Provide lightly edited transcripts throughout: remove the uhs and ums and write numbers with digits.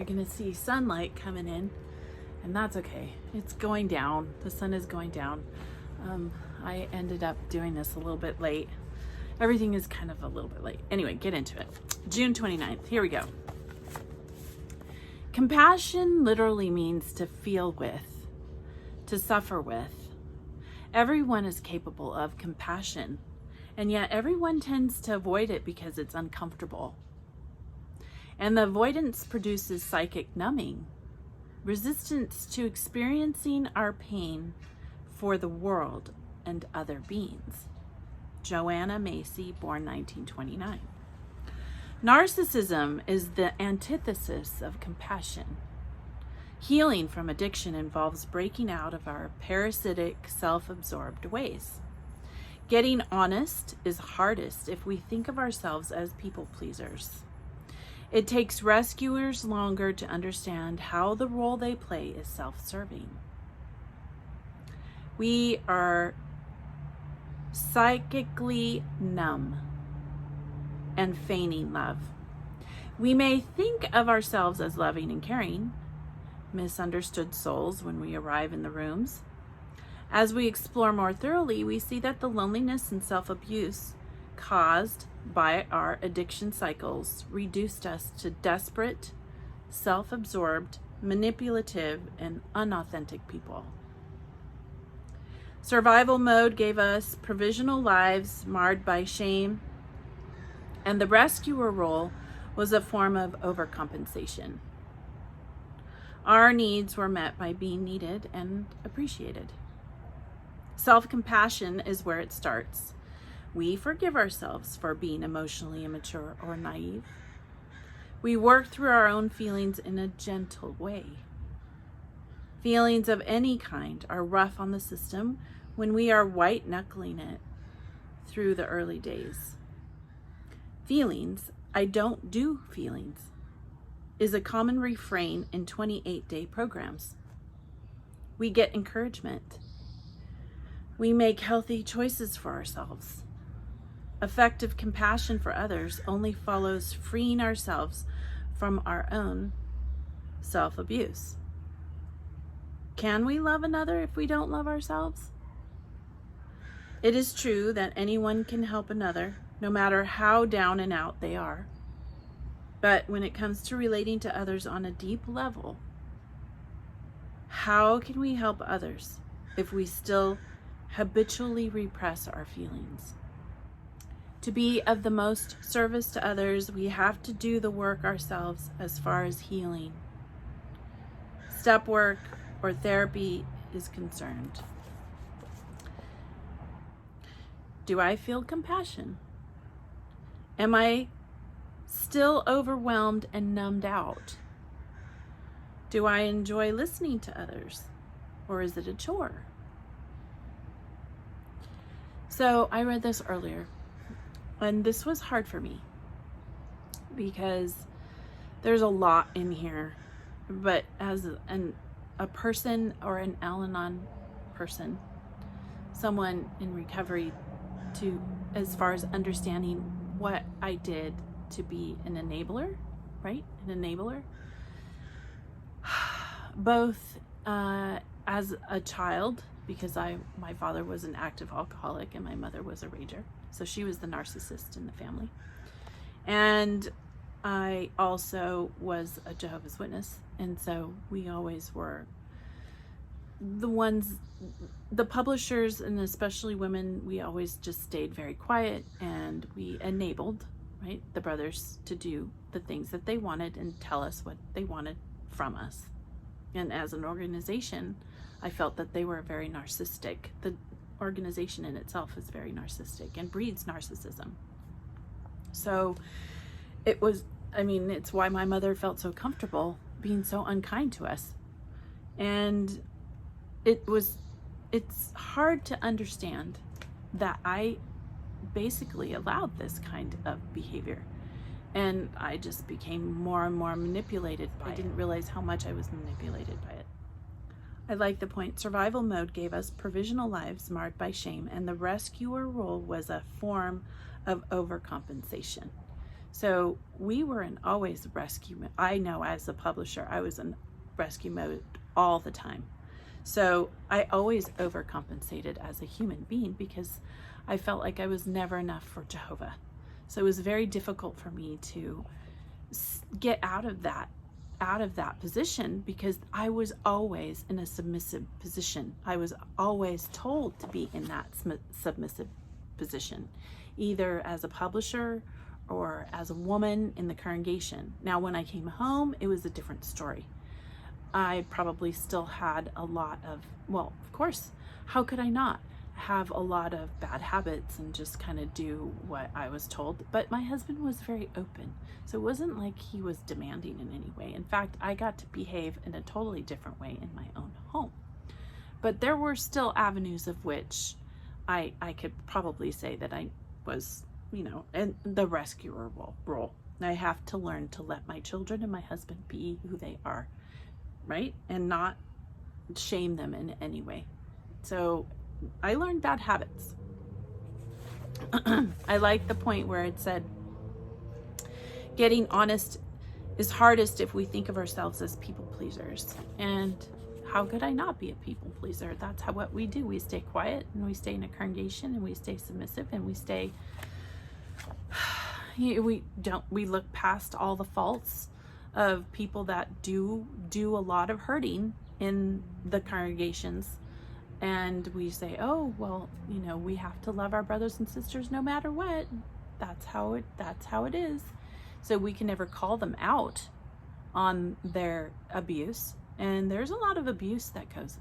you're gonna see sunlight coming in, and that's okay. It's going down. The sun is going down. I ended up doing this a little bit late. Everything is kind of a little bit late. Anyway, get into it. June 29th. Here we go. Compassion literally means to feel with, to suffer with. Everyone is capable of compassion, and yet everyone tends to avoid it because it's uncomfortable. And the avoidance produces psychic numbing, resistance to experiencing our pain for the world and other beings. Joanna Macy, born 1929. Narcissism is the antithesis of compassion. Healing from addiction involves breaking out of our parasitic, self-absorbed ways. Getting honest is hardest if we think of ourselves as people pleasers. It takes rescuers longer to understand how the role they play is self-serving. We are psychically numb and feigning love. We may think of ourselves as loving and caring, misunderstood souls when we arrive in the rooms. As we explore more thoroughly, we see that the loneliness and self-abuse caused by our addiction cycles reduced us to desperate, self-absorbed, manipulative, and unauthentic people. Survival mode gave us provisional lives marred by shame, and the rescuer role was a form of overcompensation. Our needs were met by being needed and appreciated. Self-compassion is where it starts. We forgive ourselves for being emotionally immature or naive. We work through our own feelings in a gentle way. Feelings of any kind are rough on the system when we are white-knuckling it through the early days. Feelings, I don't do feelings, is a common refrain in 28-day programs. We get encouragement. We make healthy choices for ourselves. Effective compassion for others only follows freeing ourselves from our own self-abuse. Can we love another if we don't love ourselves? It is true that anyone can help another, no matter how down and out they are. But when it comes to relating to others on a deep level, how can we help others if we still habitually repress our feelings? To be of the most service to others, we have to do the work ourselves as far as healing, step work, or therapy is concerned. Do I feel compassion? Am I still overwhelmed and numbed out? Do I enjoy listening to others, or is it a chore? So I read this earlier, and this was hard for me because there's a lot in here, but as a person or an Al-Anon person, someone in recovery, to as far as understanding what I did to be an enabler, right? An enabler. Both as a child, because my father was an active alcoholic and my mother was a rager. So she was the narcissist in the family. And I also was a Jehovah's Witness. And so we always were the publishers, and especially women, we always just stayed very quiet, and we enabled, right, the brothers to do the things that they wanted and tell us what they wanted from us. And as an organization, I felt that they were very narcissistic. The organization in itself is very narcissistic and breeds narcissism. So it was, it's why my mother felt so comfortable being so unkind to us. And it's hard to understand that I basically allowed this kind of behavior. And I just became more and more manipulated by it. I didn't realize how much I was manipulated by it. I like the point. Survival mode gave us provisional lives marred by shame, and the rescuer role was a form of overcompensation. So we were in always rescue mode. I know as a publisher, I was in rescue mode all the time. So I always overcompensated as a human being because I felt like I was never enough for Jehovah. So it was very difficult for me to get out of that position, because I was always in a submissive position. I was always told to be in that submissive position, either as a publisher or as a woman in the congregation. Now, when I came home, it was a different story. I probably still had a lot of, well, of course, how could I not have a lot of bad habits and just kind of do what I was told? But my husband was very open. So it wasn't like he was demanding in any way. In fact, I got to behave in a totally different way in my own home. But there were still avenues of which I could probably say that I was, in the rescuer role. I have to learn to let my children and my husband be who they are, right? And not shame them in any way. So I learned bad habits. I like the point where it said, getting honest is hardest if we think of ourselves as people pleasers. And how could I not be a people pleaser? That's what we do. We stay quiet, and we stay in a congregation, and we stay submissive, and we stay, we look past all the faults of people that do a lot of hurting in the congregations. And we say, oh, well, we have to love our brothers and sisters no matter what. That's how it is. So we can never call them out on their abuse. And there's a lot of abuse that goes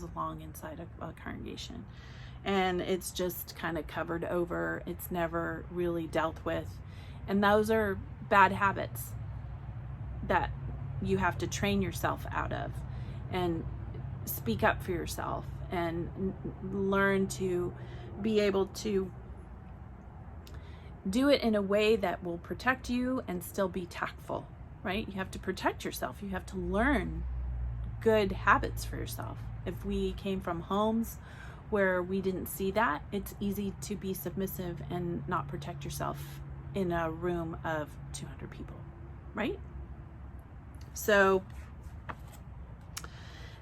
along inside a congregation. And it's just kind of covered over. It's never really dealt with. And those are bad habits that you have to train yourself out of, and speak up for yourself, and learn to be able to do it in a way that will protect you and still be tactful, right? You have to protect yourself. You have to learn good habits for yourself. If we came from homes where we didn't see that, it's easy to be submissive and not protect yourself in a room of 200 people, right? So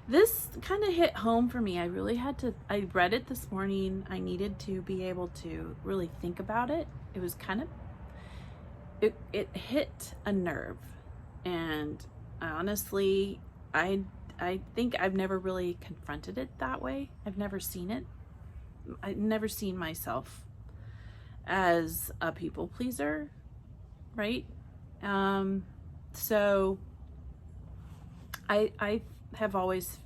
this kind of hit home for me. I read it this morning. I needed to be able to really think about it. It was it hit a nerve. And honestly, I think I've never really confronted it that way. I've never seen it. I've never seen myself as a people pleaser, right? So I have always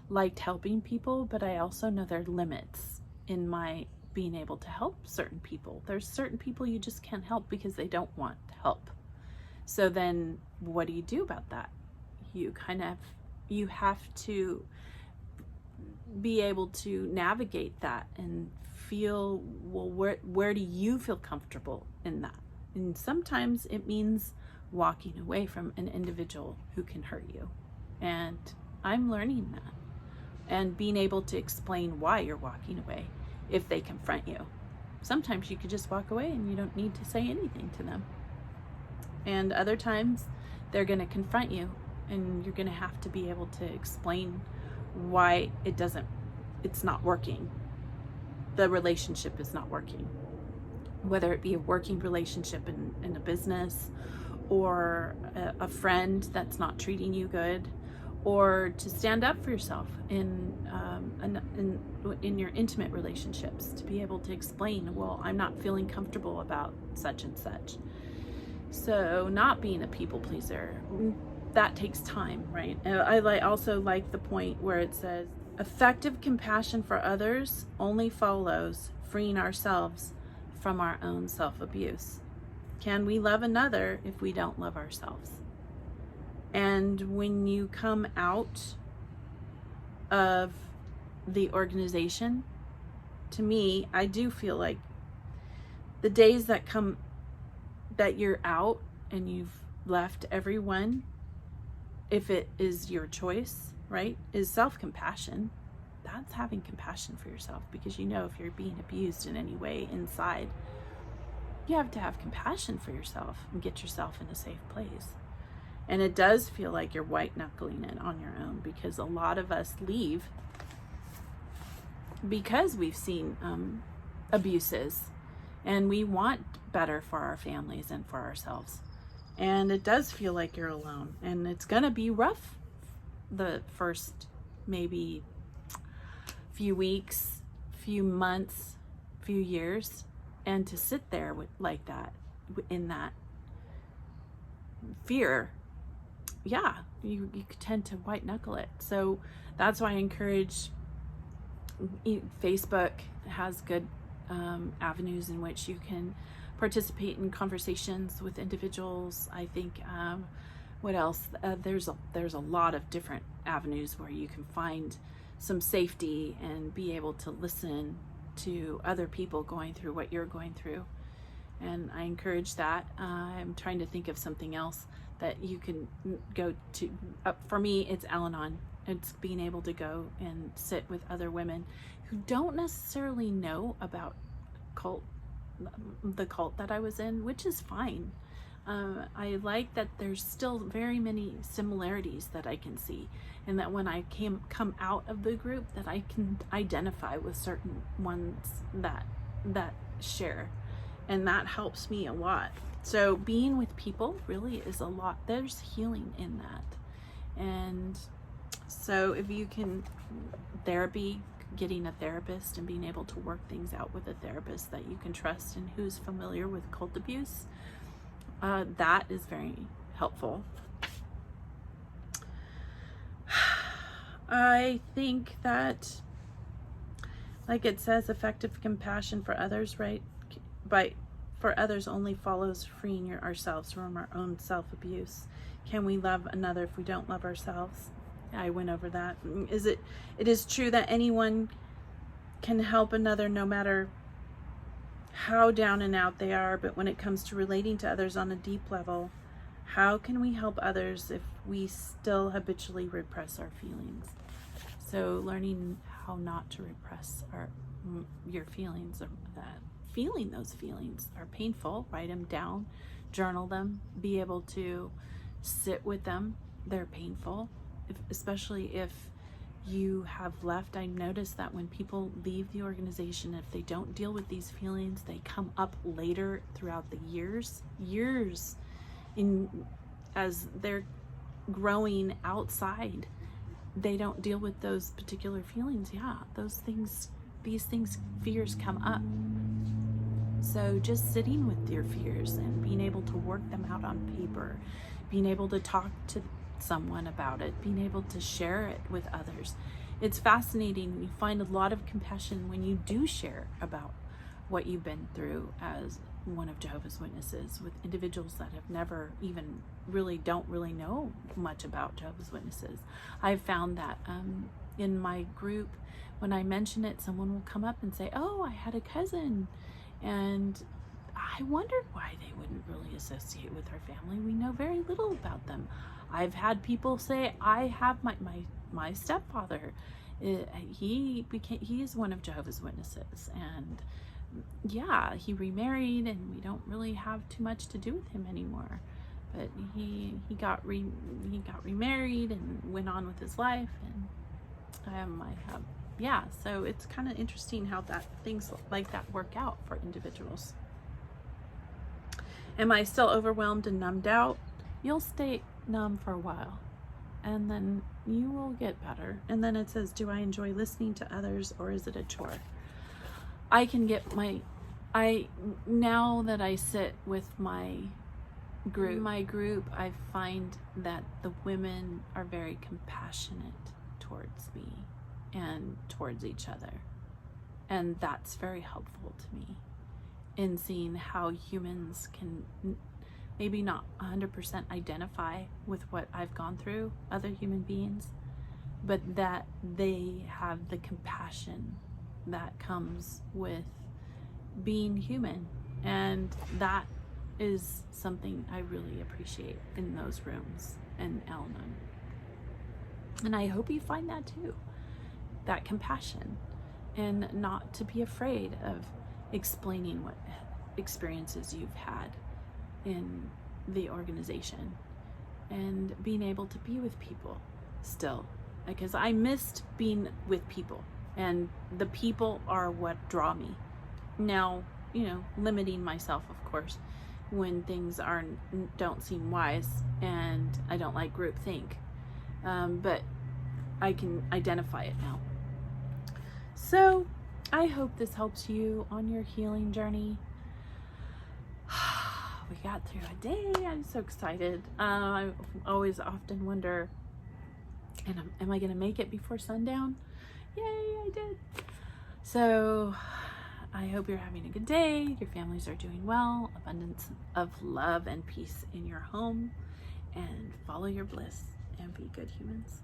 liked helping people, but I also know there are limits in my being able to help certain people. There's certain people you just can't help because they don't want help. So then what do you do about that? You have to be able to navigate that and feel, well, where do you feel comfortable in that? And sometimes it means walking away from an individual who can hurt you. And I'm learning that, and being able to explain why you're walking away if they confront you. Sometimes you could just walk away and you don't need to say anything to them. And other times they're going to confront you, and you're going to have to be able to explain why it's not working. The relationship is not working. Whether it be a working relationship in a business, or a friend that's not treating you good, or to stand up for yourself in your intimate relationships, to be able to explain, well, I'm not feeling comfortable about such and such. So not being a people pleaser, that takes time, right? I also like the point where it says, effective compassion for others only follows freeing ourselves from our own self-abuse. Can we love another if we don't love ourselves? And when you come out of the organization, to me, I do feel like the days that come that you're out and you've left everyone, if it is your choice, right, is self-compassion. That's having compassion for yourself, because if you're being abused in any way inside, you have to have compassion for yourself and get yourself in a safe place. And it does feel like you're white knuckling it on your own, because a lot of us leave because we've seen abuses, and we want better for our families and for ourselves. And it does feel like you're alone, and it's gonna be rough the first maybe few weeks, few months, few years. And to sit there with, like that, in that fear, yeah, you tend to white knuckle it. So that's why I encourage, Facebook has good avenues in which you can participate in conversations with individuals. I think what else? There's a lot of different avenues where you can find some safety and be able to listen to other people going through what you're going through. And I encourage that. I'm trying to think of something else that you can go to. For me, it's Al-Anon. It's being able to go and sit with other women who don't necessarily know about the cult that I was in, which is fine. I like that there's still very many similarities that I can see, and that when I come out of the group, that I can identify with certain ones that share, and that helps me a lot. So being with people really is a lot. There's healing in that. And so if you can, getting a therapist and being able to work things out with a therapist that you can trust and who's familiar with cult abuse, that is very helpful. I think that, like it says, effective compassion for others, right? But for others only follows freeing ourselves from our own self-abuse. Can we love another if we don't love ourselves? I went over that. It is true that anyone can help another no matter how down and out they are, but when it comes to relating to others on a deep level, how can we help others if we still habitually repress our feelings? So learning how not to repress your feelings, feeling those feelings are painful, write them down, journal them, be able to sit with them. They're painful, especially if you have left. I noticed that when people leave the organization, if they don't deal with these feelings, they come up later throughout the years as they're growing outside. They don't deal with those particular feelings. Yeah, fears come up. So just sitting with your fears and being able to work them out on paper, being able to talk to someone about it, being able to share it with others. It's fascinating. You find a lot of compassion when you do share about what you've been through as one of Jehovah's Witnesses, with individuals that have never even don't really know much about Jehovah's Witnesses. I've found that in my group, when I mention it, someone will come up and say, "Oh, I had a cousin," and I wondered why they wouldn't really associate with our family. We know very little about them. I've had people say, I have my stepfather, he is one of Jehovah's Witnesses, and yeah, he remarried, and we don't really have too much to do with him anymore. But he got remarried and went on with his life, and yeah. So it's kind of interesting how things like that work out for individuals. Am I still overwhelmed and numbed out? You'll stay numb for a while, and then you will get better. And then it says, do I enjoy listening to others, or is it a chore? Now that I sit with my group, I find that the women are very compassionate towards me and towards each other. And that's very helpful to me in seeing how humans can maybe not 100% identify with what I've gone through, other human beings, but that they have the compassion that comes with being human. And that is something I really appreciate in those rooms in Al-Anon. And I hope you find that too, that compassion, and not to be afraid of explaining experiences you've had in the organization, and being able to be with people still, because I missed being with people, and the people are what draw me. Now, limiting myself, of course, when things don't seem wise, and I don't like groupthink, but I can identify it now. So I hope this helps you on your healing journey. We got through a day. I'm so excited. I always often wonder, am I going to make it before sundown? Yay, I did. So I hope you're having a good day. Your families are doing well. Abundance of love and peace in your home. And follow your bliss and be good humans.